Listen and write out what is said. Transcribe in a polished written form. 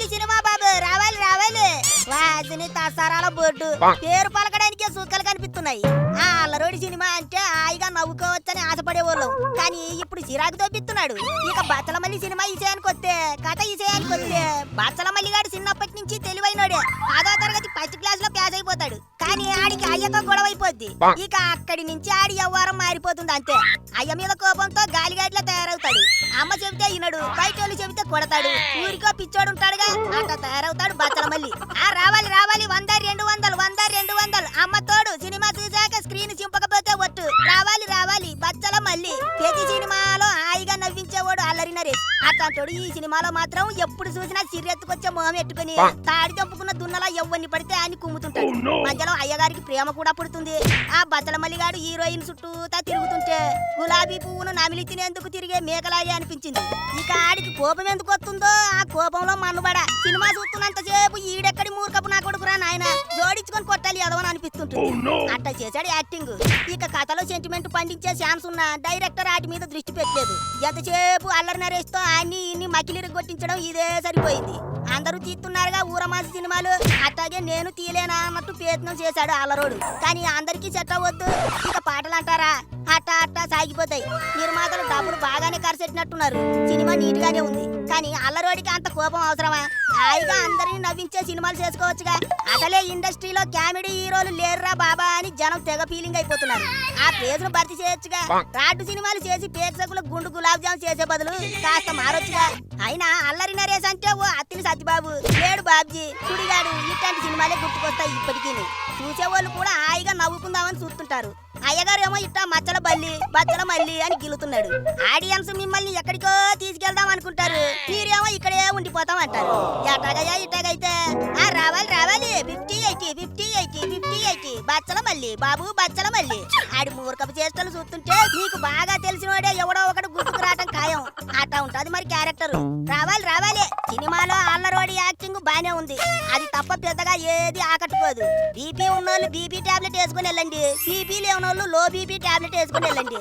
Bachhala Malli cinema బాబు రావాలి రావాలి. వాసిని తసారాల board పేరు పలకడానికే సుక్కలు కనిపిస్తున్నాయి. ఆ అల్లరోడి సినిమా అంటే హాయిగా నవ్వుకోవచ్చని ఆశపడేవాళ్ళం, కానీ ఇప్పుడు చిరాకు తోపిస్తున్నాడు. ఇక బచ్చలమల్లి సినిమా విషయానికి వస్తే కథ విషయానికి వస్తే బచ్చలమల్లి గారు చిన్నప్పటి నుంచి తెలివైనోడే. 10వ తరగతి ఫస్ట్ క్లాస్ లో పాస్ అయిపోతాడు, కానీ ఆడికి అయ్యతో గొడవ అయిపోద్ది. ఇక అక్కడి నుంచి ఆడి వ్యవహారం మారిపోతుంది అంతే. అయ్య మీద కోపంతో గాలిగాడిలా తయారవుతాడు. అమ్మ చెబితే ఈనడు, బయట వాళ్ళు చెబితే కొడతాడు. ఊరికో పిచ్చోడు ఉంటాడుగా, అట్లా తయారవుతాడు బచ్చలమల్లి. ఆ రావాలి రావాలి 100 200 100 200 అమ్మ తోడు. సినిమా చూసాక స్క్రీన్ చింపకపోతే ఒట్టు. రావాలి రావాలి బచ్చలమల్లి. ప్రతి సినిమాలో హాయిగా నవ్వించేవాడు అల్లరి నరేష్. అట్లాంటోడు ఈ సినిమాలో మాత్రం ఎప్పుడు చూసినా సిర్రెత్తుకొచ్చే మొహం ఎట్టుకుని తాడి చంపుకున్న దున్నలా ఎవ్వన్ని పడితే అని కుమ్ముతుంటాడు. మధ్యలో అయ్యగారికి ప్రేమ కూడా పుడుతుంది. ఆ బచ్చలమల్లి గాడు హీరోయిన్ చుట్టూతా తిరుగుతుంటే గులాబీ పువ్వును నమిలి తినేందుకు తిరిగే మేకలాగే అనిపించింది. ఇక ఆడికి కోపం ఎందుకు వస్తుందో ఆ కోపంలో మన్నుబడ. సినిమా చూస్తున్నంత సేపు ఈడెక్కడి మూర్ఖపు నా కొడుకురా నాయన, జోడించుకొని కొట్టాలి ఎదవని అనిపిస్తుంటుంది. అట్లా చేశాడు యాక్టింగ్. ఇక కథలో సెంటిమెంట్ పండించే ఛాన్స్ ఉన్న డైరెక్టర్ వాటి మీద దృష్టి పెట్టలేదు. ఎంతసేపు అల్లరి నరేష్తో అన్ని ఇన్ని మకిలిరి కొట్టించడం ఇదే సరిపోయింది. అందరూ తీస్తున్నారుగా ఊరమాసి సినిమాలు, అట్లాగే నేను తీయలేనా అన్నట్టు ప్రయత్నం చేశాడు అల్లరోడు. కానీ అందరికీ సెట్ అవ్వద్దు. ఇక పాటలు అంటారా అట్టా అట్టా సాగిపోతాయి. నిర్మాతలు డబ్బులు బాగానే ఖర్చెట్టినట్టున్నారు. సినిమా నీట్ గానే ఉంది, కానీ అల్లరోడికి అంత కోపం అవసరమా? హాయిగా అందరినీ నవ్వించే సినిమాలు చేసుకోవచ్చుగా. అసలే ఇండస్ట్రీలో కామెడీ హీరోలు లేరురా బాబా అని జనం తెగ ఫీలింగ్ అయిపోతున్నారు. ఆ ప్లేస్ ను భర్తీ చేయొచ్చుగా. రాడ్డు సినిమాలు చేసి ప్రేక్షకులు గుండు గులాబ్ జామ్ చేసే బదులు కాస్త మారొచ్చుగా. అయినా అల్లరి నరేష్ అంటే ఓ అత్తిలి సత్యబాబు, లేడు బాబ్జీ, సుడిగాడు ఇట్లాంటి సినిమాలే గుర్తుకొస్తాయి ఇప్పటికీ. చూసేవాళ్ళు కూడా హాయిగా నవ్వుకుందామని చూస్తుంటారు. అయ్యగారు ఏమో ఇట్టా మచ్చల బల్లి బచ్చల మల్లి అని గిలుతున్నాడు. ఆడియన్స్ మిమ్మల్ని ఎక్కడికో తీసుకెళ్దాం అనుకుంటారు, మీరేమో ఇక్కడే ఉండిపోతాం అంటారు. ఎటాగయ్యా ఇటాగైతే ఆ రావాలి రావాలి 50 80 50 80 50 80 బచ్చల మల్లి బాబు బచ్చల మల్లి. ఆడి మూర్ఖపు చేష్టలు చూస్తుంటే నీకు బాగా తెలిసినోడే ఎవడో ఒకడు గుర్తుకు రావటం ఖాయం. అట్టా ఉంటది మరి క్యారెక్టర్. రావాలి రావాలి సినిమాలో అల్లరోడి యాక్టింగ్ బానే ఉంది, అది తప్ప పెద్దగా ఏది ఆకట్టుకోదు. బీపీ ఉన్నోళ్ళు బీపీ టాబ్లెట్ వేసుకుని వెళ్ళండి, బీపీ లేనోళ్ళు లో బీపీ టాబ్లెట్ వేసుకుని వెళ్ళండి.